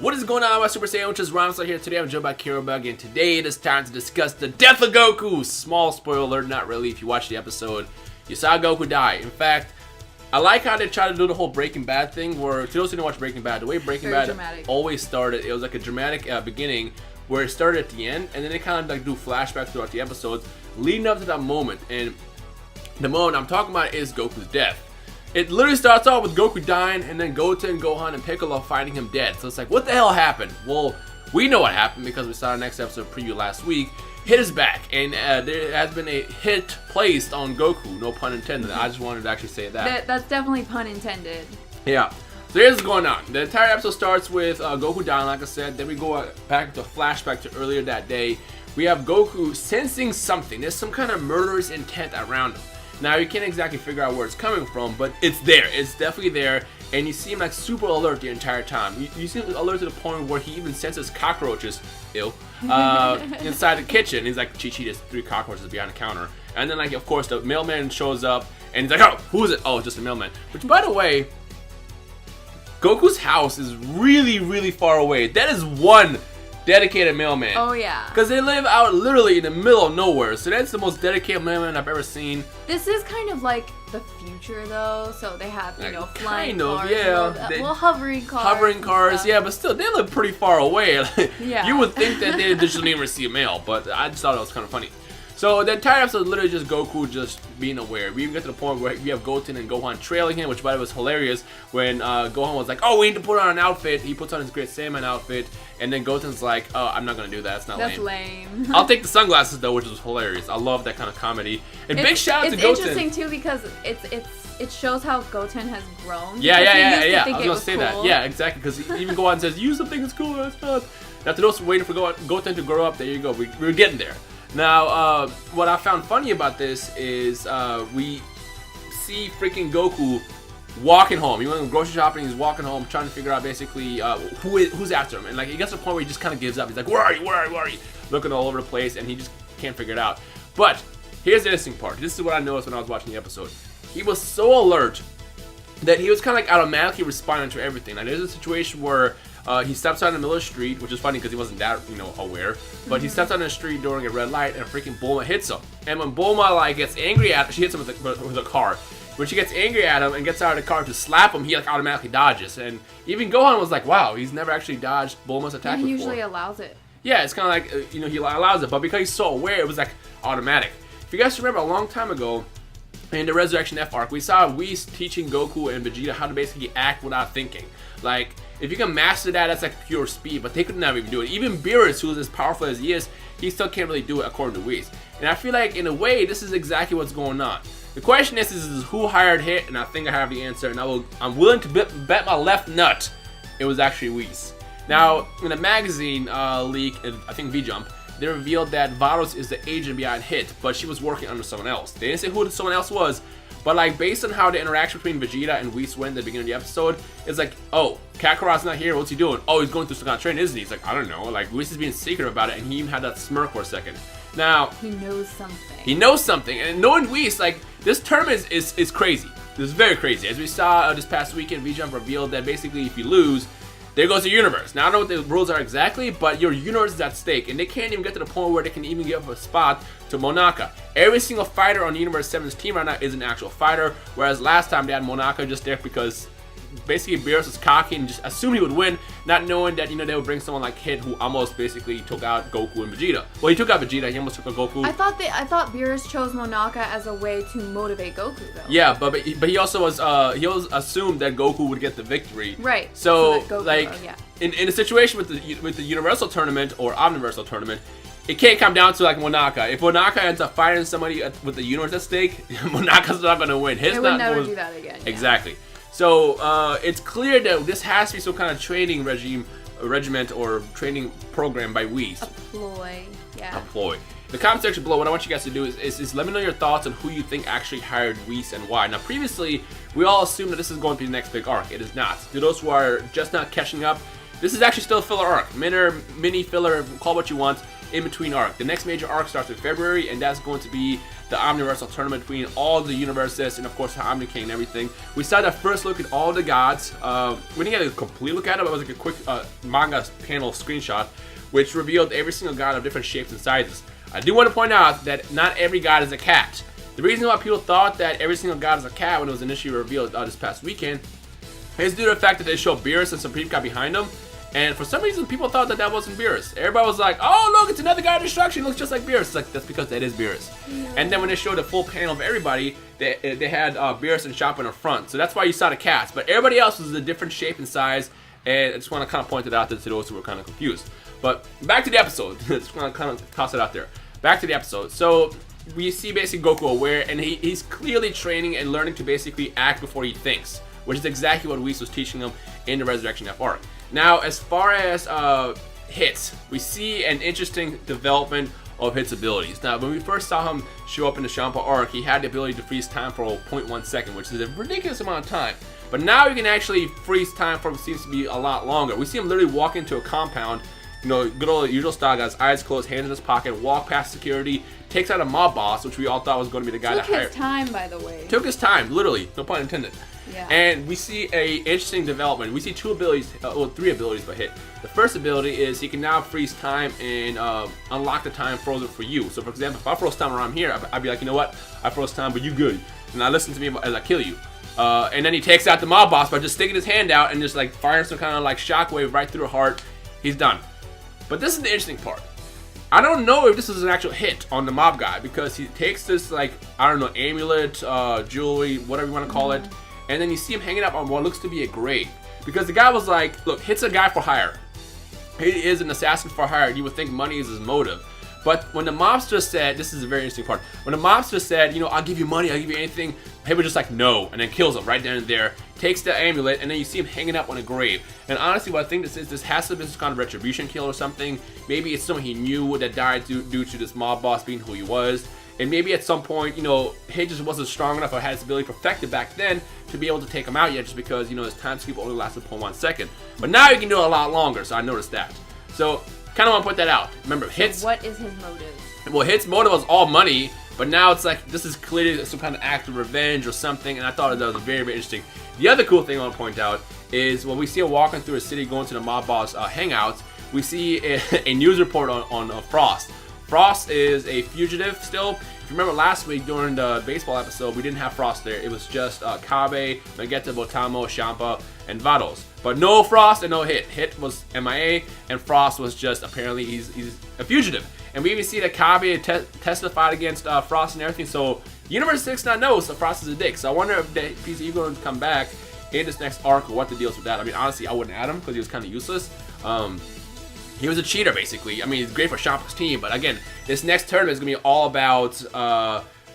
What is going on, my Super Saiyan, which is Ramsar here. Today I'm joined by Kirobug, and today it is time to discuss the death of Goku. Small spoiler alert, not really. If you watched the episode, you saw Goku die. In fact, I like how they try to do the whole Breaking Bad thing, where, to those who didn't watch Breaking Bad, the way Breaking Bad always started, it was like a dramatic beginning, where it started at the end, and then they kind of like do flashbacks throughout the episodes, leading up to that moment. And the moment I'm talking about is Goku's death. It literally starts off with Goku dying, and then Goten, Gohan, and Piccolo finding him dead. So it's like, what the hell happened? Well, we know what happened because we saw the next episode preview last week. Hit is back, and there has been a hit placed on Goku. No pun intended. I just wanted to actually say that. That's definitely pun intended. Yeah. So here's what's going on. The entire episode starts with Goku dying, like I said. Then we go back to a flashback to earlier that day. We have Goku sensing something. There's some kind of murderous intent around him. Now, you can't exactly figure out where it's coming from, but it's there. It's definitely there, and you see him like super alert the entire time. You see him alert to the point where he even senses cockroaches, inside the kitchen. He's like, Chi-Chi, there's 3 cockroaches behind the counter. And then, like, of course, the mailman shows up, and he's like, oh, who is it? Oh, it's just a mailman. Which, by the way, Goku's house is really, really far away. That is one dedicated mailman. Oh yeah. Because they live out literally in the middle of nowhere. So that's the most dedicated mailman I've ever seen. This is kind of like the future though. So they have, you know, flying kind of, cars. yeah. Well, hovering cars. Hovering cars, yeah, but still, they live pretty far away. Yeah. You would think that they just didn't even receive mail, but I just thought it was kind of funny. So the entire episode is literally just Goku just being aware. We even get to the point where we have Goten and Gohan trailing him, which by the way was hilarious when Gohan was like, oh, we need to put on an outfit. He puts on his Great Saiyaman outfit, and then Goten's like, oh, I'm not going to do that. That's lame. I'll take the sunglasses, though, which was hilarious. I love that kind of comedy. And big shout out to Goten. It's interesting, too, because it shows how Goten has grown. Yeah. I was going to say that. Yeah, exactly, because even Gohan says, use something that's cool. That's not. Now, to those waiting for Goten to grow up, there you go. We're getting there. Now, what I found funny about this is we see freaking Goku walking home. He went grocery shopping, he's walking home, trying to figure out basically who's after him. And like, he gets to a point where he just kind of gives up. He's like, where are you? Looking all over the place, and he just can't figure it out. But here's the interesting part. This is what I noticed when I was watching the episode. He was so alert that he was kind of like automatically responding to everything. Now, there's a situation where he steps out in the middle of the street, which is funny because he wasn't that, aware. But he steps out in the street during a red light, and freaking Bulma hits him. And when Bulma like gets angry at him, she hits him with a car. When she gets angry at him and gets out of the car to slap him, he like automatically dodges. And even Gohan was like, "Wow, he's never actually dodged Bulma's attack before." He usually allows it. Yeah, it's kind of like he allows it, but because he's so aware, it was like automatic. If you guys remember, a long time ago, in the Resurrection F arc, we saw Whis teaching Goku and Vegeta how to basically act without thinking. Like, if you can master that, that's like pure speed, but they could never even do it. Even Beerus, who's as powerful as he is, he still can't really do it according to Whis. And I feel like, in a way, this is exactly what's going on. The question is who hired Hit, and I think I have the answer, and I'm willing to bet my left nut it was actually Whis. Now, in a magazine leak, I think V-Jump, they revealed that Vados is the agent behind Hit, but she was working under someone else. They didn't say who someone else was, but like based on how the interaction between Vegeta and Whis went at the beginning of the episode, it's like, oh, Kakarot's not here, what's he doing? Oh, he's going through some kind of training, isn't he? He's like, I don't know, like Whis is being secret about it, and he even had that smirk for a second. Now, he knows something. He knows something, and knowing Whis, like, this tournament is crazy. This is very crazy. As we saw this past weekend, V-Jump revealed that basically if you lose, there goes your universe. Now, I don't know what the rules are exactly, but your universe is at stake, and they can't even get to the point where they can even give up a spot to Monaka. Every single fighter on Universe 7's team right now is an actual fighter, whereas last time they had Monaka just there because basically Beerus was cocky and just assumed he would win, not knowing that, they would bring someone like Hit who almost basically took out Goku and Vegeta. Well, he took out Vegeta, he almost took out Goku. I thought Beerus chose Monaka as a way to motivate Goku, though. Yeah, but he also was assumed that Goku would get the victory. Right. So Goku, like in a situation with the Universal Tournament or Omniversal Tournament, it can't come down to like Monaka. If Monaka ends up fighting somebody with the universe at stake, Monaka's not going to win. They would never do that again. Exactly. Yeah. So it's clear that this has to be some kind of training regiment or training program by Whis. A ploy, yeah. A ploy. The comment section below, what I want you guys to do is let me know your thoughts on who you think actually hired Whis and why. Now, previously, we all assumed that this is going to be the next big arc. It is not. To those who are just not catching up, This is actually still a filler arc. Mini filler, call what you want, in between arc. The next major arc starts in February, and that's going to be the Omniversal tournament between all the universes and of course the Omni King and everything. We saw that first look at all the gods. We didn't get a complete look at it, but it was like a quick manga panel screenshot, which revealed every single god of different shapes and sizes. I do want to point out that not every god is a cat. The reason why people thought that every single god is a cat when it was initially revealed this past weekend is due to the fact that they showed Beerus and some people got behind them. And for some reason, people thought that wasn't Beerus. Everybody was like, oh, look, it's another God of Destruction. Looks just like Beerus. It's like, that's because that is Beerus. Yeah. And then when they showed the full panel of everybody, they had Beerus and Chopper in the front. So that's why you saw the cats. But everybody else was a different shape and size. And I just want to kind of point it out to those who were kind of confused. But back to the episode. Just want to kind of toss it out there. Back to the episode. So we see basically Goku aware, and he's clearly training and learning to basically act before he thinks, which is exactly what Whis was teaching him in the Resurrection F arc. Now, as far as Hits, we see an interesting development of Hits' abilities. Now, when we first saw him show up in the Champa arc, he had the ability to freeze time for 0.1 second, which is a ridiculous amount of time. But now he can actually freeze time for what seems to be a lot longer. We see him literally walk into a compound, you know, good old usual style, got his eyes closed, hands in his pocket, walk past security, takes out a mob boss, which we all thought was going to be the guy that hired. Took his time, by the way. Took his time, literally, no pun intended. Yeah. And we see a interesting development. We see two abilities, well, three abilities by Hit. The first ability is he can now freeze time and unlock the time frozen for you. So, for example, if I froze time around here, I'd be like, you know what? I froze time, but you good. And now listen to me as I kill you. And then he takes out the mob boss by just sticking his hand out and just like firing some kind of like shockwave right through the heart. He's done. But this is the interesting part. I don't know if this is an actual hit on the mob guy, because he takes this, like, I don't know, amulet, jewelry, whatever you want to call it, and then you see him hanging up on what looks to be a grave. Because the guy was like, look, Hit's a guy for hire. He is an assassin for hire. You would think money is his motive. But when the mobster said, this is a very interesting part, when the mobster said, you know, I'll give you money, I'll give you anything, he was just like, no, and then kills him right then and there, takes the amulet, and then you see him hanging up on a grave. And honestly, what I think this has to have been some kind of retribution kill or something. Maybe it's someone he knew that died due to this mob boss being who he was. And maybe at some point, you know, he just wasn't strong enough or had his ability perfected back then to be able to take him out yet, just because, you know, his time skip only lasted 0.1 second. But now he can do it a lot longer, so I noticed that. So, kind of want to put that out. Remember, Hits... So what is his motive? Well, Hits' motive was all money, but now it's like, this is clearly some kind of act of revenge or something, and I thought that was very, very interesting. The other cool thing I want to point out is when we see him walking through a city going to the mob boss hangouts, we see a news report on Frost. Frost is a fugitive still. If you remember last week during the baseball episode, we didn't have Frost there. It was just Kabe, Vegeta, Botamo, Champa, and Vados. But no Frost and no Hit. Hit was MIA, and Frost was just, apparently, he's a fugitive. And we even see that Kabe testified against Frost and everything, so Universe 6 now knows that Frost is a dick. So I wonder if he's even going to come back in this next arc or what the deal's with that. I mean, honestly, I wouldn't add him because he was kind of useless. He was a cheater, basically. I mean, he's great for Champa's team, but again, this next tournament is going to be all about,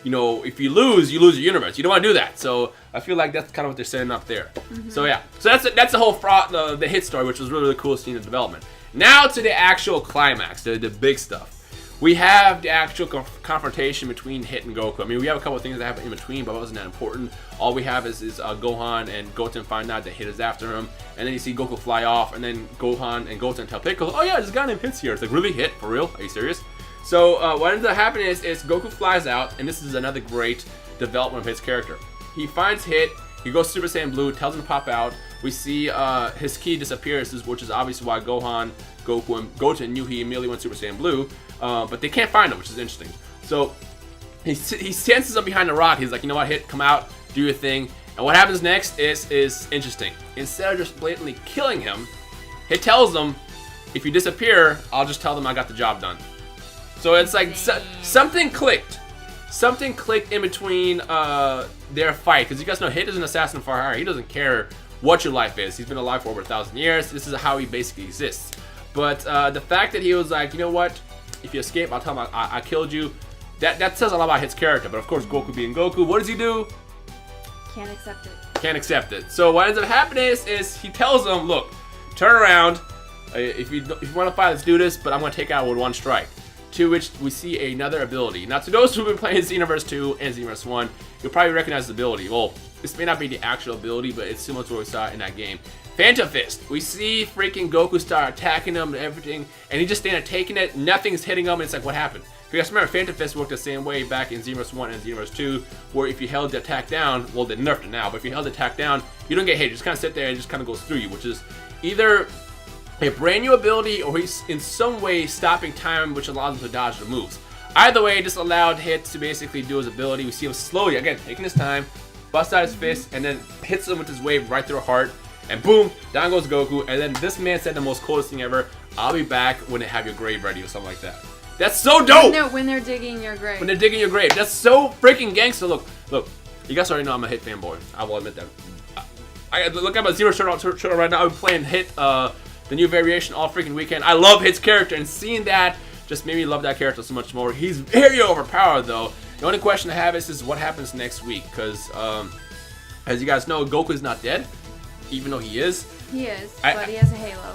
you know, if you lose your universe. You don't want to do that. So I feel like that's kind of what they're setting up there. Mm-hmm. So yeah, so that's the whole the Hit story, which was really, really cool scene of development. Now to the actual climax, the big stuff. We have the actual confrontation between Hit and Goku. I mean, we have a couple of things that happen in between, but it wasn't that important. All we have is Gohan and Goten find out that Hit is after him, and then you see Goku fly off, and then Gohan and Goten tell Piccolo, oh yeah, there's a guy named Hit's here. It's like, really, Hit? For real? Are you serious? So what ends up happening is Goku flies out, and this is another great development of Hit's character. He finds Hit, he goes Super Saiyan Blue, tells him to pop out. We see his ki disappears, which is obviously why Gohan, Goku, and Goten knew he immediately went Super Saiyan Blue. But they can't find him, which is interesting. So he senses him behind the rock. He's like, you know what, Hit, come out, do your thing. And what happens next is interesting. Instead of just blatantly killing him, Hit tells them, if you disappear, I'll just tell them I got the job done. So it's like something clicked. Something clicked in between their fight. Because you guys know Hit is an assassin for hire. He doesn't care what your life is. He's been alive for over 1,000 years. This is how he basically exists. But the fact that he was like, you know what? If you escape, I'll tell him I killed you. That says a lot about Hit's character. But of course, Goku being Goku, what does he do? Can't accept it. Can't accept it. So what ends up happening is he tells them, look, turn around. If you want to fight, let's do this. But I'm going to take out with one strike. To which we see another ability. Now, to those who've been playing Xenoverse 2 and Xenoverse 1, you'll probably recognize the ability. Well, this may not be the actual ability, but it's similar to what we saw in that game. Phantom Fist. We see freaking Goku start attacking him and everything, and he just stand there taking it. Nothing's hitting him, and it's like, what happened? If you guys remember, Phantom Fist worked the same way back in Xenoverse 1 and Xenoverse 2, where if you held the attack down, well, they nerfed it now, but if you held the attack down, you don't get hit. You just kind of sit there and it just kind of goes through you, which is either a brand new ability or he's in some way stopping time, which allows him to dodge the moves. Either way, this allowed Hit to basically do his ability. We see him slowly, again, taking his time, busts out his fist, and then hits him with his wave right through the heart. And boom, down goes Goku. And then this man said the most coolest thing ever. I'll be back when they have your grave ready or something like that. That's so dope! When they're digging your grave. When they're digging your grave. That's so freaking gangster. Look. You guys already know I'm a Hit fanboy. I will admit that. I look at my Zero shirt on right now. I'm playing Hit, the new variation all freaking weekend. I love Hit's character, and seeing that just made me love that character so much more. He's very overpowered, though. The only question I have is what happens next week, because as you guys know, Goku's not dead. Even though he is. He is, but he has a halo.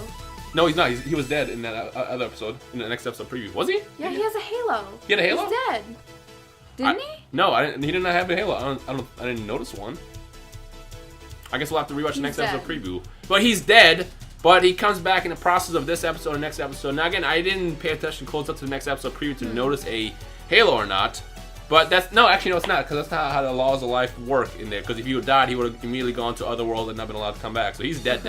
No, he's not. He was dead in that other episode, in the next episode preview. Was he? Yeah, he has a halo. He had a halo? He's dead. Didn't he? No, he did not have a halo. I didn't notice one. I guess we'll have to rewatch the next episode preview. But he's dead, but he comes back in the process of this episode and next episode. Now again, I didn't pay attention close up to the next episode preview to notice a halo or not. But it's not, because that's not how the laws of life work in there. Because if you had died, he would have immediately gone to other world and not been allowed to come back. So he's dead.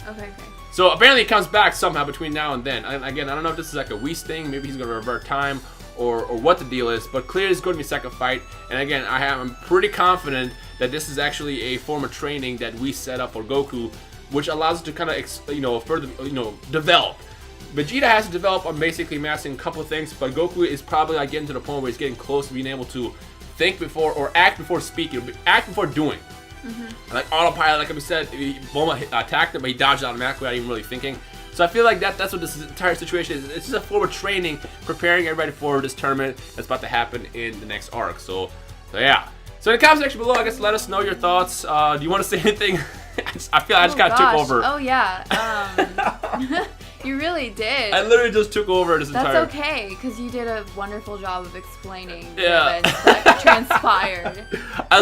Okay. So apparently he comes back somehow between now and then. And again, I don't know if this is like a Whis thing. Maybe he's going to revert time or what the deal is. But clearly it's going to be second fight. And again, I'm pretty confident that this is actually a form of training that we set up for Goku, which allows us to kind of, further, develop. Vegeta has to develop on basically mastering a couple of things, but Goku is probably like getting to the point where he's getting close to being able to think before or act before speaking, act before doing. Like autopilot, like I said, Bulma attacked him, but he dodged automatically without even really thinking. So I feel like that's what this entire situation is. It's just a form of training, preparing everybody for this tournament that's about to happen in the next arc. So yeah. So in the comment section below, I guess let us know your thoughts. Do you want to say anything? I feel I just kind of took over. Oh yeah. You really did. I literally just took over this entire... That's okay, because you did a wonderful job of explaining the events that transpired. I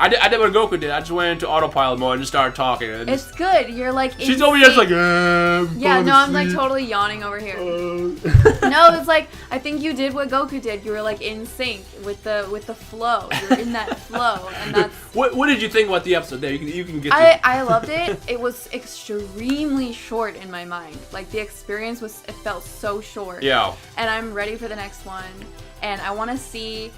did what Goku did. I just went into autopilot mode and just started talking. And it's good. You're like... She's over here just like... I'm like totally yawning over here. No, it's like, I think you did what Goku did. You were like in sync with the flow. You're in that flow, and that's... What did you think about the episode? There, you can get... I loved it. It was extremely short in my mind. Like, the experience it felt so short. Yeah. And I'm ready for the next one. And I want to see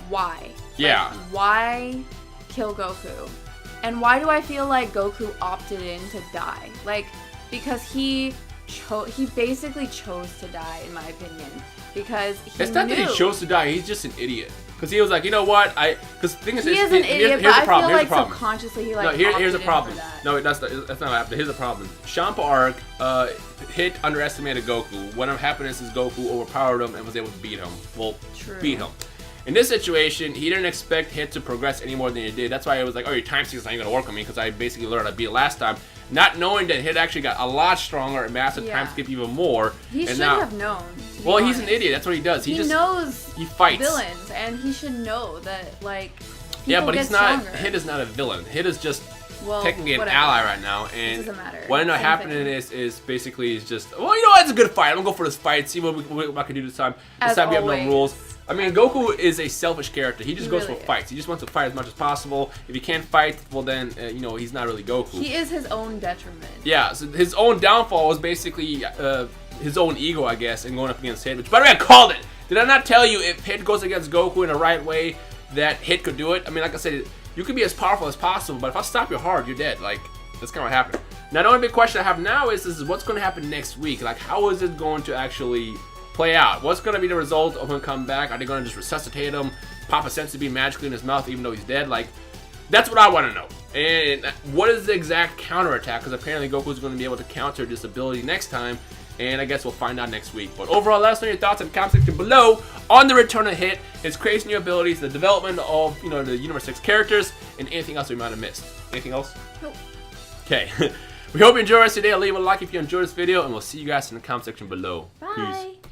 why. Yeah. Like, why kill Goku? And why do I feel like Goku opted in to die? Like, because he basically chose to die, in my opinion. Because he It's not that he chose to die. He's just an idiot. Because he was like, you know what? Because the thing is, he is an idiot, but I feel like subconsciously he like here's a problem. That. No, that's not what happened. Here's the problem. Champa arc, Hit underestimated Goku. What happened is Goku overpowered him and was able to beat him. Well, beat him. In this situation, he didn't expect Hit to progress any more than he did. That's why it was like, oh, your time skip is not going to work on me, because I basically learned how to beat it last time. Not knowing that Hit actually got a lot stronger and mastered time skip even more. He should have known. Well, he's an idiot. That's what he does. He knows he fights villains, and he should know that, like, but he's not. Stronger. Hit is not a villain. Hit is just technically whatever. an ally right now, and it doesn't matter. What ended up happening is basically just, well, it's a good fight. I'm gonna go for this fight. See what I can do this time. This time we have no rules. I mean, Goku is a selfish character. He just goes for fights. He just wants to fight as much as possible. If he can't fight, well then, he's not really Goku. He is his own detriment. Yeah, so his own downfall was basically his own ego, I guess, and going up against Hit. Which, by the way, I called it. Did I not tell you if Hit goes against Goku in the right way, that Hit could do it? I mean, like I said, you can be as powerful as possible, but if I stop you hard, you're dead. Like, that's kind of what happened. Now, the only big question I have now is what's going to happen next week? Like, how is it going to actually play out? What's going to be the result of him coming back? Are they going to just resuscitate him, pop a senzu bean magically in his mouth even though he's dead? Like, that's what I want to know. And what is the exact counterattack? Because apparently Goku's going to be able to counter this ability next time, and I guess we'll find out next week. But overall, let us know your thoughts in the comment section below on the return of Hit, his crazy new abilities, the development of the Universe 6 characters, and anything else we might have missed. Anything else? Nope. Okay. We hope you enjoyed us today. Leave a like if you enjoyed this video, and we'll see you guys in the comment section below. Bye. Peace.